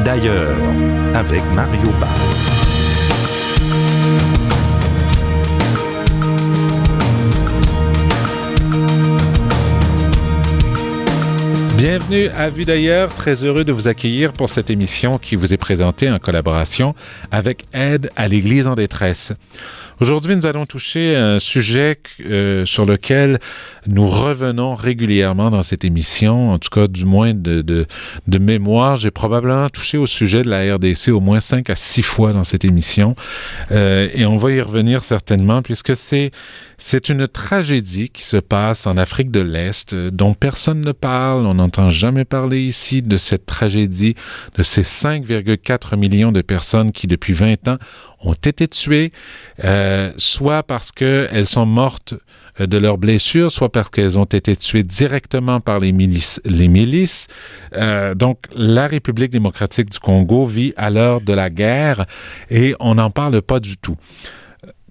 d'ailleurs avec Mario Barre. Bienvenue à Vue d'ailleurs, très heureux de vous accueillir pour cette émission qui vous est présentée en collaboration avec Aide à l'Église en détresse. Aujourd'hui, nous allons toucher un sujet sur lequel nous revenons régulièrement dans cette émission, en tout cas du moins de mémoire. J'ai probablement touché au sujet de la RDC au moins 5 à 6 fois dans cette émission et on va y revenir certainement puisque c'est une tragédie qui se passe en Afrique de l'Est dont personne ne parle. On n'entend jamais parler ici de cette tragédie, de ces 5,4 millions de personnes qui, depuis 20 ans, ont été tuées, soit parce qu'elles sont mortes de leurs blessures, soit parce qu'elles ont été tuées directement par les milices. Donc, la République démocratique du Congo vit à l'heure de la guerre et on n'en parle pas du tout.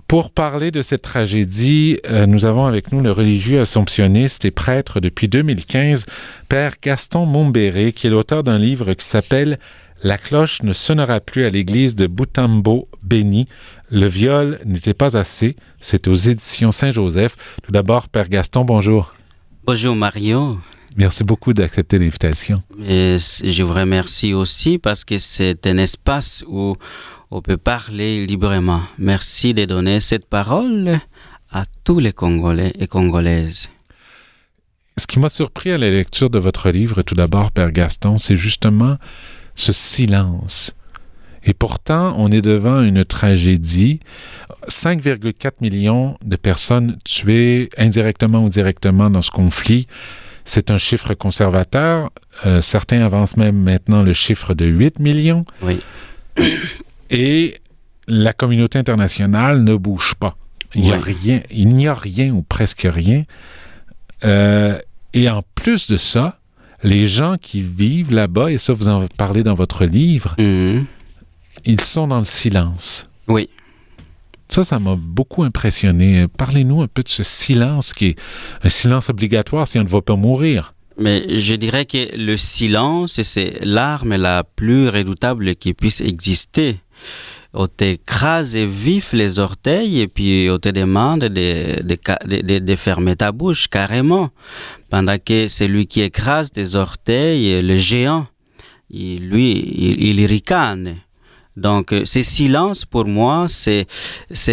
Pour parler de cette tragédie, nous avons avec nous le religieux assomptionniste et prêtre depuis 2015, Père Gaston Mumbere, qui est l'auteur d'un livre qui s'appelle « La cloche ne sonnera plus à l'église de Butembo Béni. Le viol n'était pas assez ». C'est aux éditions Saint-Joseph. Tout d'abord, Père Gaston, bonjour. Bonjour Mario. Merci beaucoup d'accepter l'invitation. Et je vous remercie aussi parce que c'est un espace où on peut parler librement. Merci de donner cette parole à tous les Congolais et Congolaises. Ce qui m'a surpris à la lecture de votre livre, tout d'abord, Père Gaston, c'est justement ce silence. Et pourtant, on est devant une tragédie. 5,4 millions de personnes tuées indirectement ou directement dans ce conflit. C'est un chiffre conservateur. Certains avancent même maintenant le chiffre de 8 millions. Oui. Et la communauté internationale ne bouge pas. Il n'y a rien ou presque rien. Et en plus de ça, les gens qui vivent là-bas, et ça vous en parlez dans votre livre, ils sont dans le silence. Oui. Ça m'a beaucoup impressionné. Parlez-nous un peu de ce silence qui est un silence obligatoire si on ne va pas mourir. Mais je dirais que le silence, c'est l'arme la plus redoutable qui puisse exister. On t'écrase vif les orteils et puis on te demande de fermer ta bouche carrément. Pendant que celui qui écrase tes orteils, le géant, il ricane. Donc, ce silence, pour moi, c'est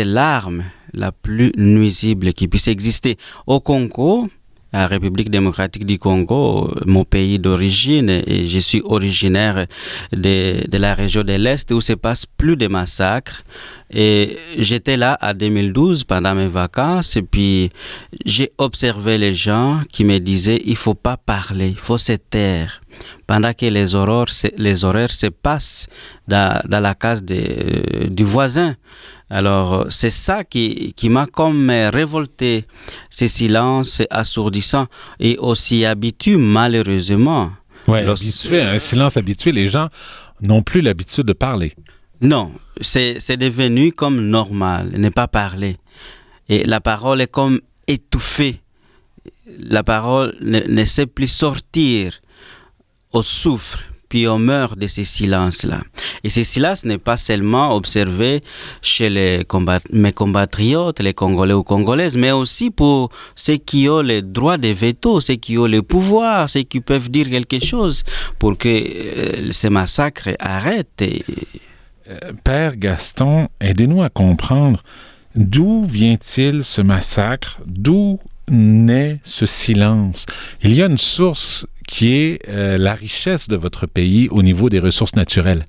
l'arme la plus nuisible qui puisse exister. Au Congo, la République démocratique du Congo, mon pays d'origine, et je suis originaire de la région de l'Est où se passe plus de massacres. Et j'étais là en 2012 pendant mes vacances et puis j'ai observé les gens qui me disaient il faut pas parler, il faut se taire. Pendant que les horreurs se passent dans la case du voisin. Alors, c'est ça qui m'a comme révolté, ce silence assourdissant et aussi habitué malheureusement. Oui, un silence habitué, les gens n'ont plus l'habitude de parler. Non, c'est devenu comme normal, ne pas parler. Et la parole est comme étouffée. La parole ne sait plus sortir. On souffre, puis on meurt de ces silences-là. Et ces silences n'est pas seulement observé chez mes compatriotes, les Congolais ou Congolaises, mais aussi pour ceux qui ont le droit de veto, ceux qui ont le pouvoir, ceux qui peuvent dire quelque chose pour que ces massacres arrêtent. Père Gaston, aidez-nous à comprendre d'où vient-il ce massacre, d'où naît ce silence. Il y a une source qui est la richesse de votre pays au niveau des ressources naturelles.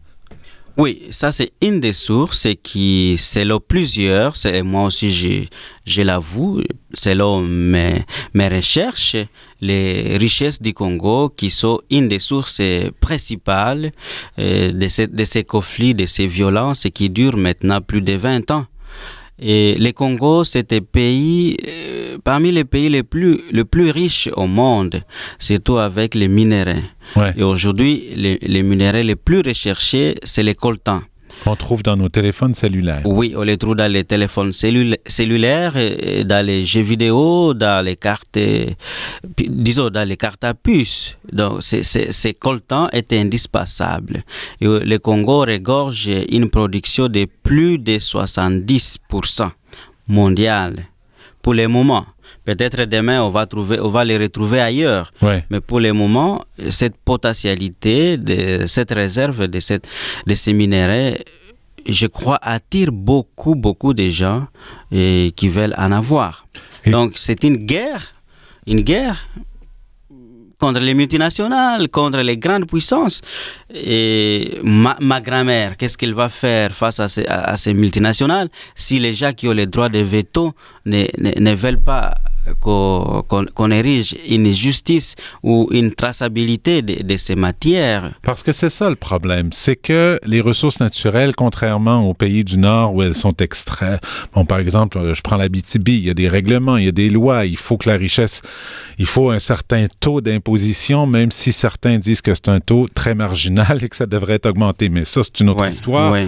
Oui, ça c'est une des sources qui, selon plusieurs, moi aussi je l'avoue, selon mes recherches, les richesses du Congo qui sont une des sources principales de ces conflits, de ces violences qui durent maintenant plus de 20 ans. Et le Congo, c'est un pays, parmi les pays les plus riches au monde, surtout avec les minéraux. Ouais. Et aujourd'hui, les minéraux les plus recherchés, c'est les coltan. On trouve dans nos téléphones cellulaires. Oui, on les trouve dans les téléphones cellulaires, et dans les jeux vidéo, dans les cartes, disons dans les cartes à puce. Donc, ces coltans étaient indispensables. Et le Congo regorge une production de plus de 70% mondiale pour le moment. Peut-être demain, on va les retrouver ailleurs. Ouais. Mais pour le moment, cette potentialité, cette réserve de ces minéraux, je crois, attire beaucoup de gens qui veulent en avoir. Donc, c'est une guerre contre les multinationales, contre les grandes puissances. Et ma grand-mère, qu'est-ce qu'elle va faire face à ces multinationales si les gens qui ont le droit de veto ne veulent pas qu'on érige une justice ou une traçabilité de ces matières? Parce que c'est ça le problème, c'est que les ressources naturelles, contrairement aux pays du Nord où elles sont extraites, bon, par exemple, je prends l'Abitibi, il y a des règlements, il y a des lois, il faut que la richesse, il faut un certain taux d'imposition, même si certains disent que c'est un taux très marginal et que ça devrait être augmenté. Mais ça, c'est une autre histoire. Ouais.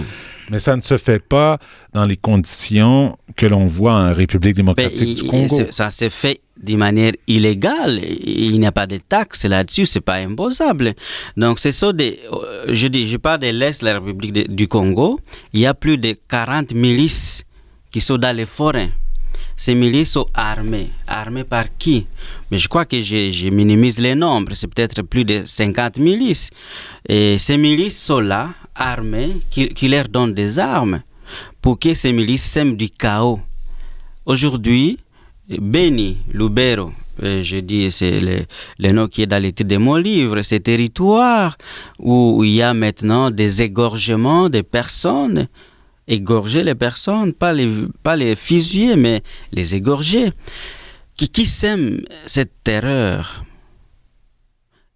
Mais ça ne se fait pas dans les conditions que l'on voit en République démocratique du Congo. Ça se fait d'une manière illégale. Il n'y a pas de taxes là-dessus, c'est pas imposable. Donc, c'est ça. Je parle de l'Est de la République du Congo. Il y a plus de 40 milices qui sont dans les forêts. Ces milices sont armées. Armées par qui? Mais je crois que je minimise les nombres. C'est peut-être plus de 50 milices. Et ces milices sont là, armées, qui leur donnent des armes pour que ces milices sèment du chaos. Aujourd'hui, Beni, Lubero, je dis, c'est le nom qui est dans le titre de mon livre, ces territoires où il y a maintenant des égorgements de personnes. Égorger les personnes, pas les fusiller, mais les égorger. Qui sème cette terreur?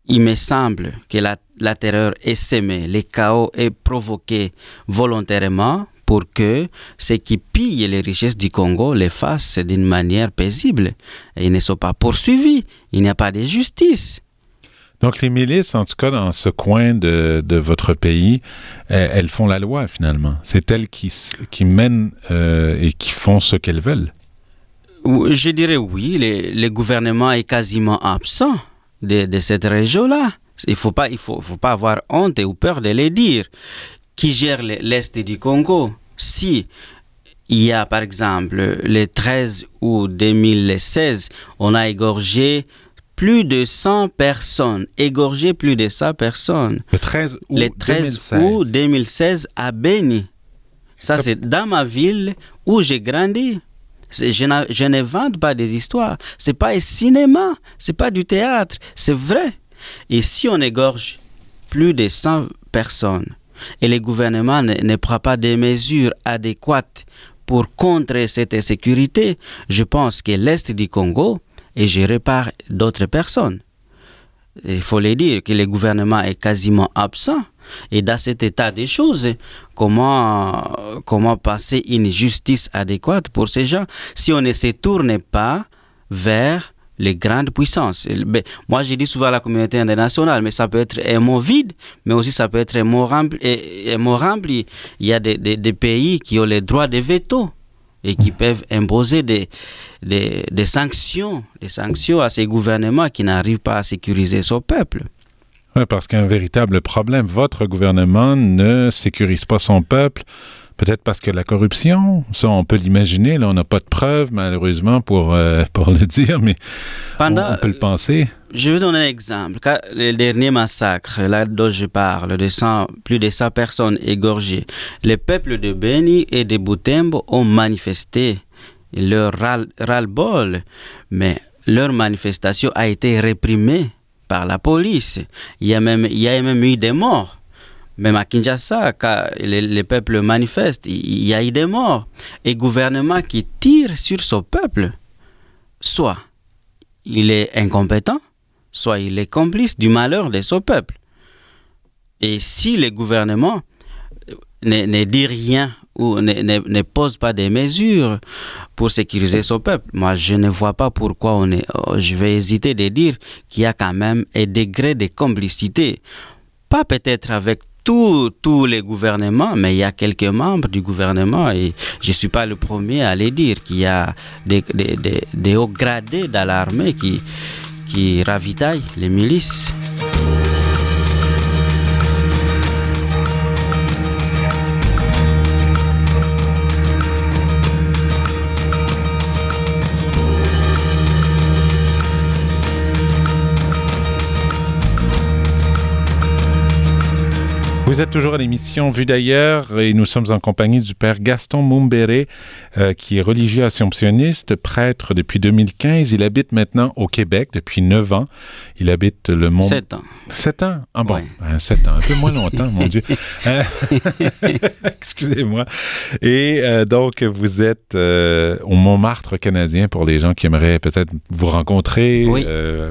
Il me semble que la terreur est sémée, le chaos est provoqué volontairement pour que ceux qui pillent les richesses du Congo les fassent d'une manière paisible. Et ils ne sont pas poursuivis, il n'y a pas de justice. Donc, les milices, en tout cas, dans ce coin de votre pays, elles font la loi, finalement. C'est elles qui mènent et qui font ce qu'elles veulent. Je dirais oui. Le gouvernement est quasiment absent de cette région-là. Il faut pas avoir honte ou peur de le dire. Qui gère l'Est du Congo? Si il y a, par exemple, le 13 août 2016, on a égorgé plus de 100 personnes, égorgé plus de 100 personnes. Le 13 août 2016 à Beni. Ça, c'est dans ma ville où j'ai grandi. Je n'invente pas des histoires. C'est pas un cinéma, c'est pas du théâtre, c'est vrai. Et si on égorge plus de 100 personnes et le gouvernement ne prend pas des mesures adéquates pour contrer cette insécurité, je pense que l'Est du Congo est géré par d'autres personnes. Il faut le dire que le gouvernement est quasiment absent. Et dans cet état des choses, comment passer une justice adéquate pour ces gens si on ne se tourne pas vers les grandes puissances? Moi, je dis souvent à la communauté internationale, mais ça peut être un mot vide, mais aussi ça peut être un mot rempli. Il y a des pays qui ont le droit de veto et qui peuvent imposer des sanctions à ces gouvernements qui n'arrivent pas à sécuriser son peuple. Oui, parce qu'il y a un véritable problème. Votre gouvernement ne sécurise pas son peuple, peut-être parce que la corruption, ça on peut l'imaginer, là on n'a pas de preuves malheureusement pour le dire, mais on peut le penser. Je vais donner un exemple. Le dernier massacre, là dont je parle, plus de 100 personnes égorgées, les peuples de Beni et de Butembo ont manifesté leur ras-le-bol, mais leur manifestation a été réprimée par la police. Il y a même eu des morts. Même à Kinshasa, quand les peuples manifestent, il y a eu des morts. Et le gouvernement qui tire sur son peuple, soit il est incompétent, soit il est complice du malheur de son peuple. Et si le gouvernement ne dit rien ou ne pose pas des mesures pour sécuriser son peuple, moi je ne vois pas pourquoi je vais hésiter de dire qu'il y a quand même un degré de complicité. Pas peut-être avec tous les gouvernements, mais il y a quelques membres du gouvernement, et je ne suis pas le premier à les dire, qu'il y a des hauts gradés dans l'armée qui ravitaillent les milices. Vous êtes toujours à l'émission Vue d'ailleurs et nous sommes en compagnie du père Gaston Mumbere, qui est religieux assomptionniste, prêtre depuis 2015. Il habite maintenant au Québec depuis 9 ans. Il habite le Mont... 7 ans. 7 ans? Ah bon, Ouais. 7 ans, un peu moins longtemps, mon Dieu. Excusez-moi. Et donc, vous êtes au Montmartre canadien pour les gens qui aimeraient peut-être vous rencontrer, Oui.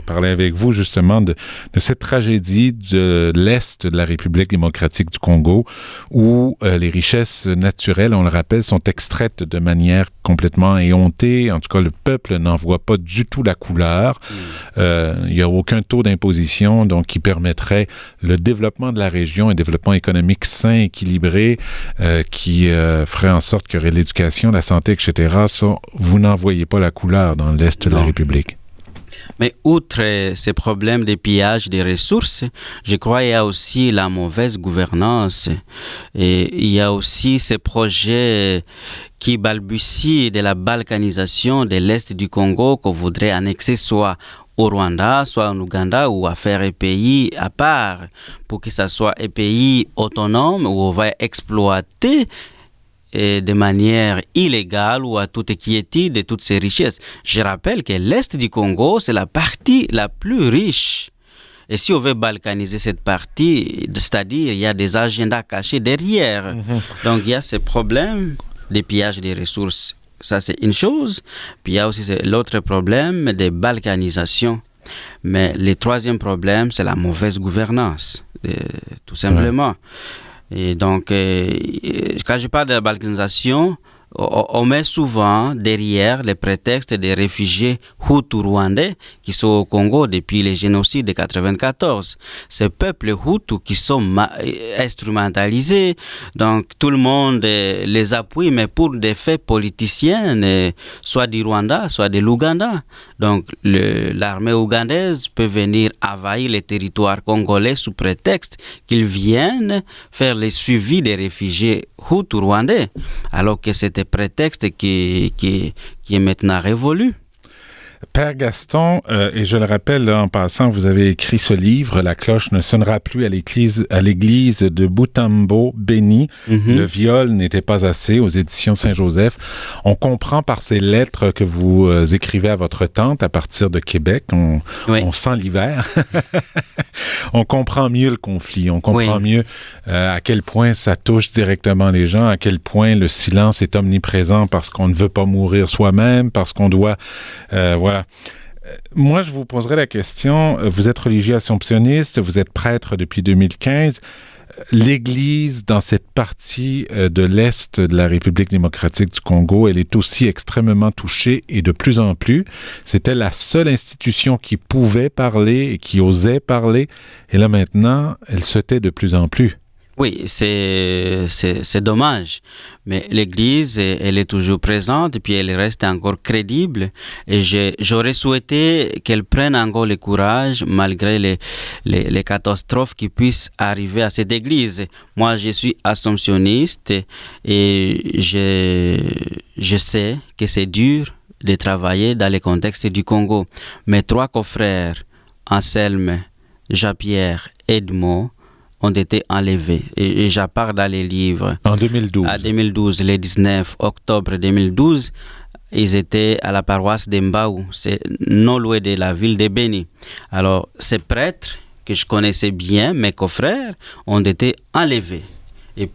parler avec vous justement de cette tragédie de l'Est de la République démocratique du Congo, où les richesses naturelles, on le rappelle, sont extraites de manière complètement éhontée. En tout cas, le peuple n'en voit pas du tout la couleur. Il n'y a aucun taux d'imposition donc qui permettrait le développement de la région, un développement économique sain, équilibré, qui ferait en sorte qu'il y aurait l'éducation, la santé, etc. Ça, vous n'en voyez pas la couleur dans l'Est de la République. Mais outre ces problèmes de pillage des ressources, je crois qu'il y a aussi la mauvaise gouvernance. Et il y a aussi ces projets qui balbutient de la balkanisation de l'Est du Congo qu'on voudrait annexer soit au Rwanda, soit en Ouganda, ou à faire un pays à part pour que ça soit un pays autonome où on va exploiter de manière illégale ou à toute quiétude de toutes ces richesses. Je rappelle que l'Est du Congo, c'est la partie la plus riche. Et si on veut balkaniser cette partie, c'est-à-dire il y a des agendas cachés derrière. Donc il y a ces problèmes de pillage des ressources. Ça, c'est une chose. Puis il y a aussi l'autre problème de balkanisation. Mais le troisième problème, c'est la mauvaise gouvernance, tout simplement. Et donc, quand je parle de la balkanisation, on met souvent derrière les prétextes des réfugiés Hutus-Rwandais qui sont au Congo depuis le génocide de 1994. Ces peuples Hutus qui sont instrumentalisés, donc tout le monde les appuie, mais pour des faits politiciens, soit du Rwanda, soit de l'Ouganda. Donc l'armée ougandaise peut venir envahir les territoires congolais sous prétexte qu'ils viennent faire le suivi des réfugiés Hutus-Rwandais, alors que c'était prétexte qui est maintenant révolu. Père Gaston, et je le rappelle là, en passant, vous avez écrit ce livre, La cloche ne sonnera plus à l'église de Butembo béni. Le viol n'était pas assez, aux éditions Saint-Joseph. On comprend par ces lettres que vous écrivez à votre tante à partir de Québec. On sent l'hiver. On comprend mieux le conflit. On comprend mieux à quel point ça touche directement les gens, à quel point le silence est omniprésent parce qu'on ne veut pas mourir soi-même, parce qu'on doit... voilà. Moi, je vous poserai la question, vous êtes religieux assomptionniste, vous êtes prêtre depuis 2015. L'Église, dans cette partie de l'Est de la République démocratique du Congo, elle est aussi extrêmement touchée et de plus en plus. C'était la seule institution qui pouvait parler et qui osait parler. Et là, maintenant, elle se tait de plus en plus. Oui, c'est dommage, mais l'Église, elle est toujours présente et puis elle reste encore crédible et j'aurais souhaité qu'elle prenne encore le courage malgré les catastrophes qui puissent arriver à cette Église. Moi, je suis assomptionniste et je sais que c'est dur de travailler dans le contexte du Congo. Mes 3 confrères, Anselme, Jean-Pierre, Edmond, ont été enlevés. Et j'apparts dans les livres. En 2012. En 2012, le 19 octobre 2012, ils étaient à la paroisse d'Embaou, c'est non loin de la ville de Béni. Alors, ces prêtres que je connaissais bien, mes confrères, ont été enlevés. Et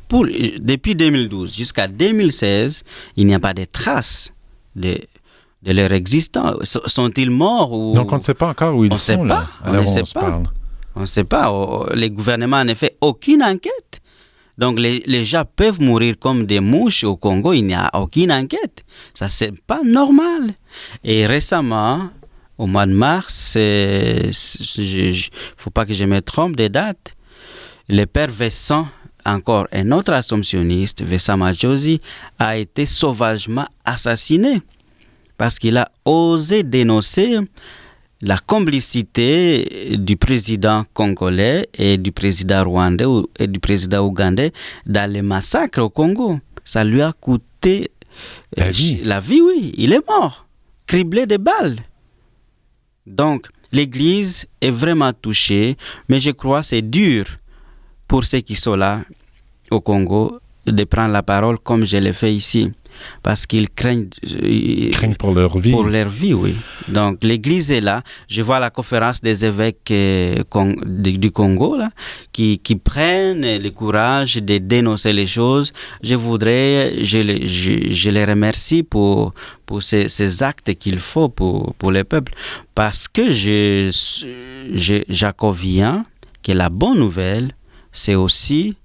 depuis 2012 jusqu'à 2016, il n'y a pas de traces de leur existence. Sont-ils morts ou... Donc, on ne sait pas encore où ils sont, là. On ne sait pas. On ne sait pas. Les gouvernements n'ont fait aucune enquête. Donc, les gens peuvent mourir comme des mouches au Congo. Il n'y a aucune enquête. Ça, c'est pas normal. Et récemment, au mois de mars, il ne faut pas que je me trompe des dates, le père Vincent, encore un autre assomptionniste, Vincent Maggiosi, a été sauvagement assassiné parce qu'il a osé dénoncer la complicité du président congolais et du président rwandais et du président ougandais dans les massacres au Congo. Ça lui a coûté la vie, oui. Il est mort, criblé de balles. Donc, l'Église est vraiment touchée, mais je crois que c'est dur pour ceux qui sont là au Congo de prendre la parole comme je l'ai fait ici. Parce qu'ils craignent pour leur vie. Pour leur vie, oui. Donc, l'Église est là. Je vois la conférence des évêques du Congo, là, qui prennent le courage de dénoncer les choses. Je les remercie pour ces actes qu'il faut pour le peuple. Parce que Jacobien, que la bonne nouvelle, c'est aussi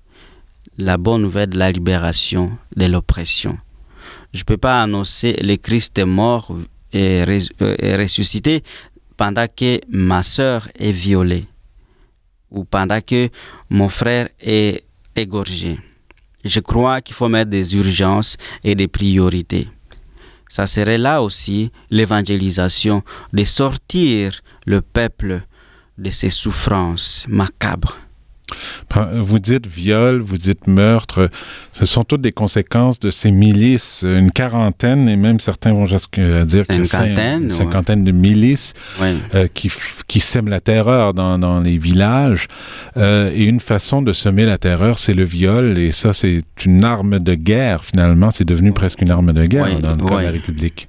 la bonne nouvelle de la libération de l'oppression. Je ne peux pas annoncer le Christ est mort et ressuscité pendant que ma sœur est violée ou pendant que mon frère est égorgé. Je crois qu'il faut mettre des urgences et des priorités. Ça serait là aussi l'évangélisation, de sortir le peuple de ses souffrances macabres. Vous dites viol, vous dites meurtre, ce sont toutes des conséquences de ces milices, une quarantaine, et même certains vont jusqu'à dire que c'est une cinquantaine de milices qui sèment la terreur dans les villages. Et une façon de semer la terreur, c'est le viol, et ça, c'est une arme de guerre, finalement. C'est devenu presque une arme de guerre dans le cas de la République.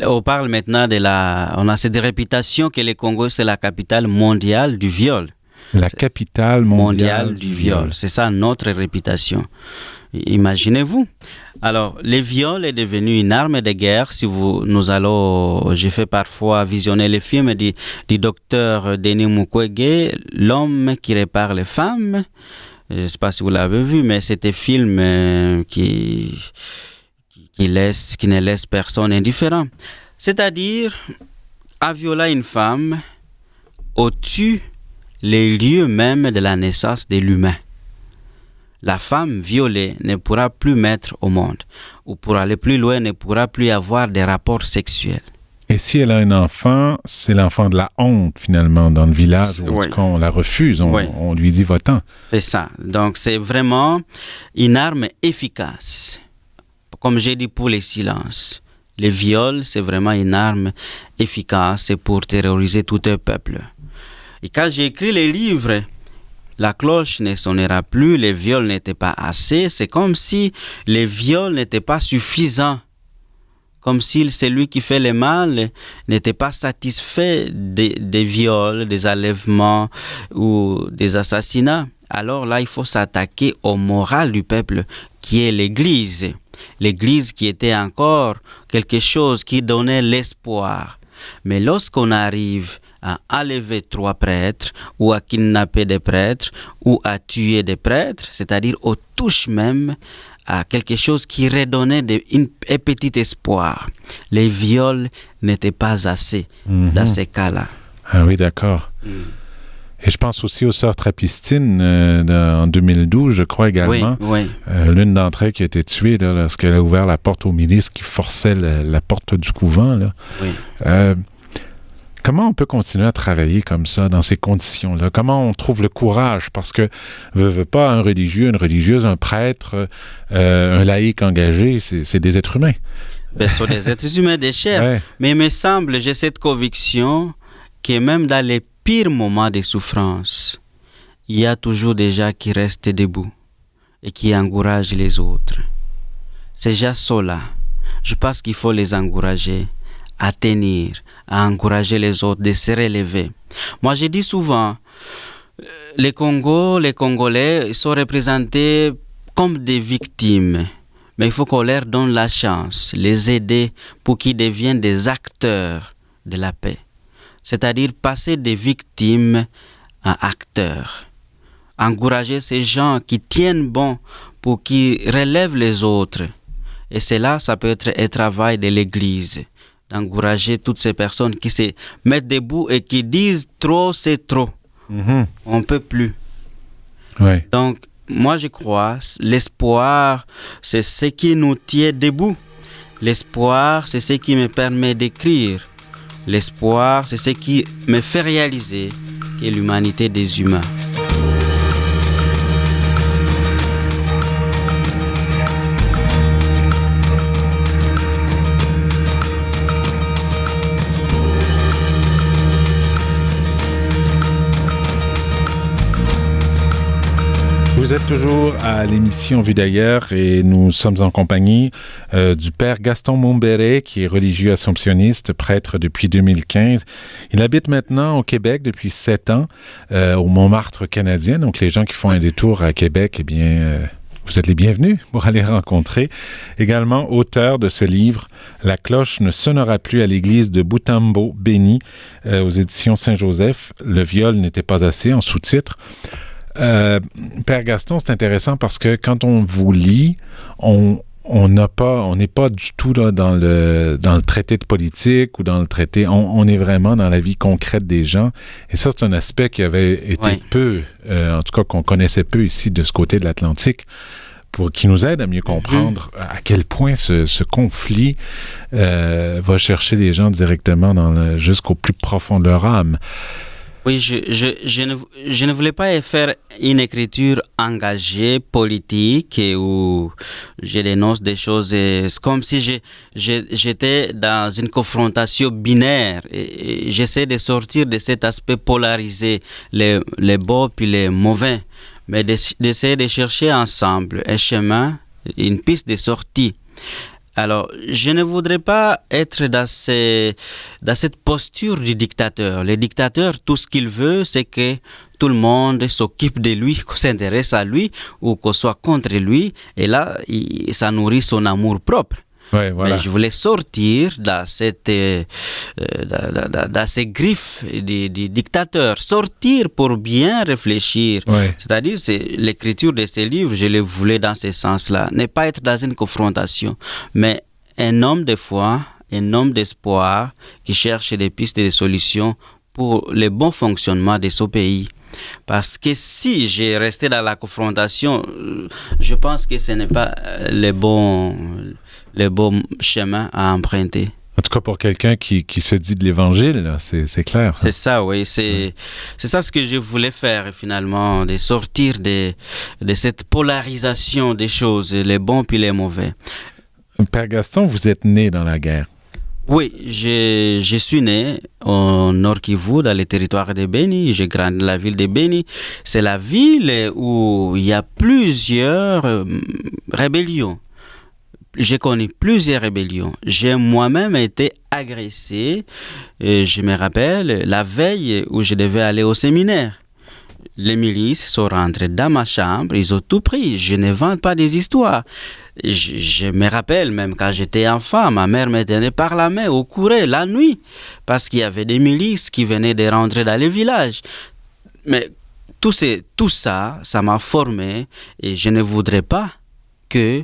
On parle maintenant on a cette réputation que le Congo, c'est la capitale mondiale du viol. La capitale mondiale du viol. C'est ça notre réputation. Imaginez-vous. Alors, le viol est devenu une arme de guerre. J'ai fait parfois visionner les films du docteur Denis Mukwege, L'homme qui répare les femmes. Je ne sais pas si vous l'avez vu, mais c'est un film qui ne laisse personne indifférent. C'est-à-dire, à violer une femme, on tue les lieux même de la naissance de l'humain. La femme violée ne pourra plus mettre au monde, ou pour aller plus loin, ne pourra plus avoir des rapports sexuels. Et si elle a un enfant, c'est l'enfant de la honte, finalement, dans le village, où on la refuse, on lui dit va-t'en. C'est ça. Donc, c'est vraiment une arme efficace. Comme j'ai dit pour les silences. Le viol, c'est vraiment une arme efficace pour terroriser tout un peuple. Et quand j'ai écrit les livres, la cloche ne sonnera plus, les viols n'étaient pas assez. C'est comme si les viols n'étaient pas suffisants. Comme si celui qui fait le mal n'était pas satisfait des viols, des enlèvements ou des assassinats. Alors là, il faut s'attaquer au moral du peuple, qui est l'Église. L'Église qui était encore quelque chose qui donnait l'espoir. Mais lorsqu'on arrive à enlever 3 prêtres ou à kidnapper des prêtres ou à tuer des prêtres, c'est-à-dire on touche même à quelque chose qui redonnait un petit espoir. Les viols n'étaient pas assez dans ces cas-là. Ah oui, d'accord. Et je pense aussi aux sœurs Trappistines en 2012, je crois également. Oui. L'une d'entre elles qui a été tuée lorsqu'elle a ouvert la porte aux milices qui forçaient la porte du couvent. Là. Oui. Comment on peut continuer à travailler comme ça, dans ces conditions-là? Comment on trouve le courage? Parce que, veut pas, un religieux, une religieuse, un prêtre, un laïc engagé, c'est des êtres humains. Ce sont des êtres humains de chair. Ouais. Mais il me semble, j'ai cette conviction que même dans les pires moments de souffrance, il y a toujours des gens qui restent debout et qui encouragent les autres. Ces gens sont là. Je pense qu'il faut les encourager à tenir, à encourager les autres, de se relever. Moi, je dis souvent, les Congolais sont représentés comme des victimes. Mais il faut qu'on leur donne la chance, les aider pour qu'ils deviennent des acteurs de la paix. C'est-à-dire passer des victimes à acteurs. Encourager ces gens qui tiennent bon pour qu'ils relèvent les autres. Et cela, ça peut être un travail de l'Église. D'encourager toutes ces personnes qui se mettent debout et qui disent trop, c'est trop. On ne peut plus. Ouais. Donc, moi, je crois, l'espoir, c'est ce qui nous tient debout. L'espoir, c'est ce qui me permet d'écrire. L'espoir, c'est ce qui me fait réaliser que l'humanité des humains. Vous êtes toujours à l'émission Vue d'ailleurs et nous sommes en compagnie du père Gaston Mumbere, qui est religieux assomptionniste, prêtre depuis 2015. Il habite maintenant au Québec depuis 7 ans, au Montmartre canadien. Donc les gens qui font un détour à Québec, eh bien, vous êtes les bienvenus pour aller rencontrer. Également auteur de ce livre, La cloche ne sonnera plus à l'église de Boutambo, Béni, aux éditions Saint-Joseph. Le viol n'était pas assez, en sous-titre. Père Gaston, c'est intéressant parce que quand on vous lit, on n'est pas du tout là, dans le traité de politique ou dans le traité. On est vraiment dans la vie concrète des gens. Et ça, c'est un aspect qui avait été peu, en tout cas qu'on connaissait peu ici de ce côté de l'Atlantique, qui nous aide à mieux comprendre à quel point ce conflit va chercher les gens directement jusqu'au plus profond de leur âme. Oui, je ne voulais pas faire une écriture engagée, politique, où je dénonce des choses. C'est comme si j'étais dans une confrontation binaire. Et j'essaie de sortir de cet aspect polarisé, les bons puis les mauvais, mais d'essayer de chercher ensemble un chemin, une piste de sortie. Alors, je ne voudrais pas être dans cette posture du dictateur. Le dictateur, tout ce qu'il veut, c'est que tout le monde s'occupe de lui, qu'on s'intéresse à lui ou qu'on soit contre lui. Et là, ça nourrit son amour propre. Ouais, voilà. Mais je voulais sortir dans ces griffes des dictateurs, sortir pour bien réfléchir. Ouais. C'est-à-dire, l'écriture de ces livres, je les voulais dans ce sens-là. Ne pas être dans une confrontation, mais un homme de foi, un homme d'espoir qui cherche des pistes et des solutions pour le bon fonctionnement de ce pays. Parce que si j'ai resté dans la confrontation, je pense que ce n'est pas le bon chemin à emprunter. En tout cas, pour quelqu'un qui se dit de l'Évangile, là, c'est clair. Ça. C'est ça, oui. C'est ça ce que je voulais faire, finalement, de sortir de cette polarisation des choses, les bons puis les mauvais. Père Gaston, vous êtes né dans la guerre. Oui, je suis né au Nord Kivu, dans le territoire de Béni. J'ai grandi dans la ville de Béni. C'est la ville où il y a plusieurs rébellions. J'ai connu plusieurs rébellions. J'ai moi-même été agressé. Je me rappelle la veille où je devais aller au séminaire. Les milices sont rentrées dans ma chambre, ils ont tout pris. Je ne vante pas des histoires. Je me rappelle même quand j'étais enfant, ma mère me tenait par la main au courait la nuit parce qu'il y avait des milices qui venaient de rentrer dans les villages. Mais tout ça, ça m'a formé et je ne voudrais pas que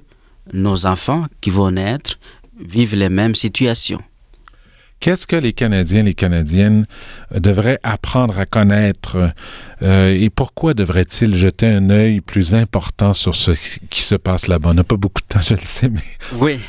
nos enfants qui vont naître vivent les mêmes situations. Qu'est-ce que les Canadiens, les Canadiennes devraient apprendre à connaître et pourquoi devraient-ils jeter un œil plus important sur ce qui se passe là-bas? On n'a pas beaucoup de temps, je le sais, mais... Oui,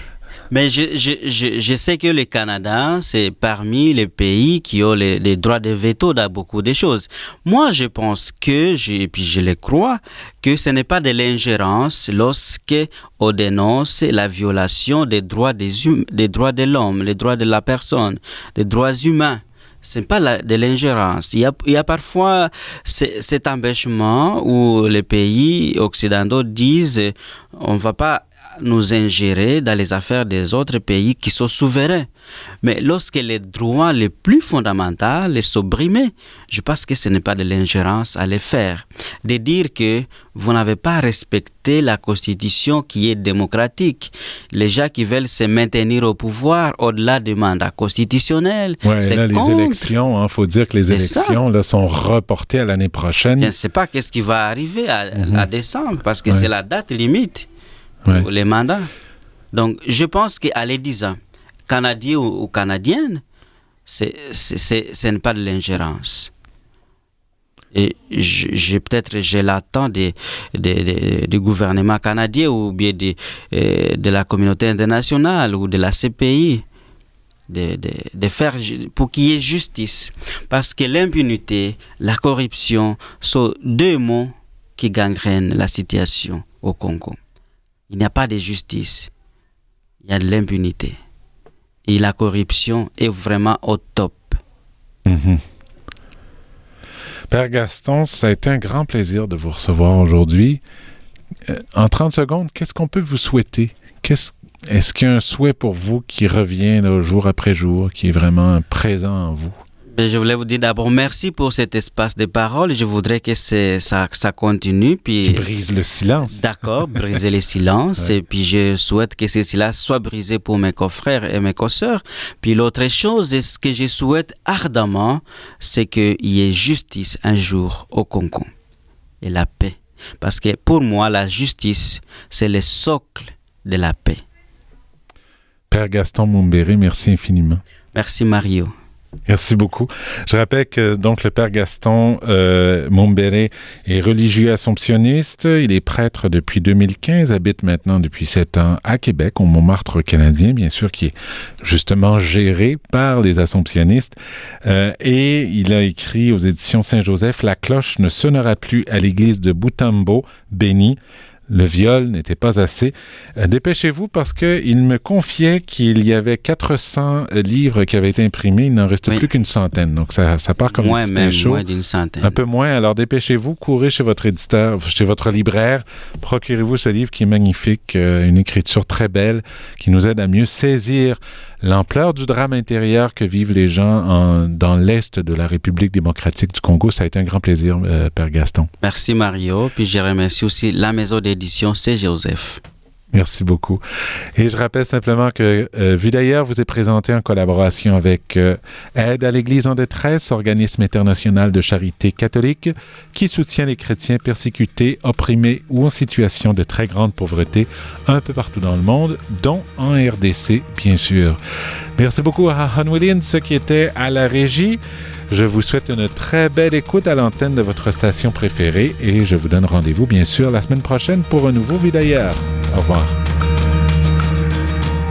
mais je sais que le Canada, c'est parmi les pays qui ont les droits de veto dans beaucoup de choses. Moi, je pense et puis je le crois, que ce n'est pas de l'ingérence lorsque on dénonce la violation des droits des droits de l'homme, les droits de la personne, des droits humains. Ce n'est pas de l'ingérence. Il y a parfois cet empêchement où les pays occidentaux disent on ne va pas nous ingérer dans les affaires des autres pays qui sont souverains. Mais lorsque les droits les plus fondamentaux sont brimés, je pense que ce n'est pas de l'ingérence à les faire. De dire que vous n'avez pas respecté la Constitution qui est démocratique. Les gens qui veulent se maintenir au pouvoir au-delà du mandat constitutionnel, c'est là, les élections, il faut dire que les élections là, sont reportées à l'année prochaine. Je ne sais pas qu'est-ce qui va arriver à décembre, parce que c'est la date limite. Pour les mandats. Donc, je pense qu'à les 10 ans, Canadiens ou Canadiennes, ce n'est pas de l'ingérence. Et j'ai l'attente du gouvernement canadien ou bien de la communauté internationale ou de la CPI de faire pour qu'il y ait justice. Parce que l'impunité, la corruption sont deux mots qui gangrènent la situation au Congo. Il n'y a pas de justice, il y a de l'impunité. Et la corruption est vraiment au top. Mm-hmm. Père Gaston, ça a été un grand plaisir de vous recevoir aujourd'hui. En 30 secondes, qu'est-ce qu'on peut vous souhaiter? Est-ce qu'il y a un souhait pour vous qui revient là, jour après jour, qui est vraiment présent en vous? Je voulais vous dire d'abord merci pour cet espace de parole. Je voudrais que ça continue. Puis, qui brise le silence. D'accord, briser le silence. Ouais. Et puis je souhaite que ce silence soit brisé pour mes confrères et mes consoeurs. Puis l'autre chose, et ce que je souhaite ardemment, c'est qu'il y ait justice un jour au Congo. Et la paix. Parce que pour moi, la justice, c'est le socle de la paix. Père Gaston Mumbere, merci infiniment. Merci Mario. Merci beaucoup. Je rappelle que donc le Père Gaston Mumbere est religieux assomptionniste. Il est prêtre depuis 2015, habite maintenant depuis 7 ans à Québec, au Montmartre canadien, bien sûr, qui est justement géré par les assomptionnistes. Et il a écrit aux éditions Saint-Joseph « La cloche ne sonnera plus à l'église de Butembo, béni ». Le viol n'était pas assez. Dépêchez-vous parce qu'il me confiait qu'il y avait 400 livres qui avaient été imprimés. Il n'en reste plus qu'une centaine. Donc, ça part comme un petit pain chaud. Moins d'une centaine. Un peu moins. Alors, dépêchez-vous, courez chez votre éditeur, chez votre libraire. Procurez-vous ce livre qui est magnifique, une écriture très belle qui nous aide à mieux saisir l'ampleur du drame intérieur que vivent les gens dans l'Est de la République démocratique du Congo. Ça a été un grand plaisir, Père Gaston. Merci Mario. Puis je remercie aussi la maison d'édition Saint-Joseph. Merci beaucoup. Et je rappelle simplement que Vue d'ailleurs vous est présenté en collaboration avec Aide à l'Église en détresse, organisme international de charité catholique qui soutient les chrétiens persécutés, opprimés ou en situation de très grande pauvreté un peu partout dans le monde, dont en RDC, bien sûr. Merci beaucoup à Han Willins qui était à la régie. Je vous souhaite une très belle écoute à l'antenne de votre station préférée et je vous donne rendez-vous, bien sûr, la semaine prochaine pour un nouveau Vue d'ailleurs. Au revoir.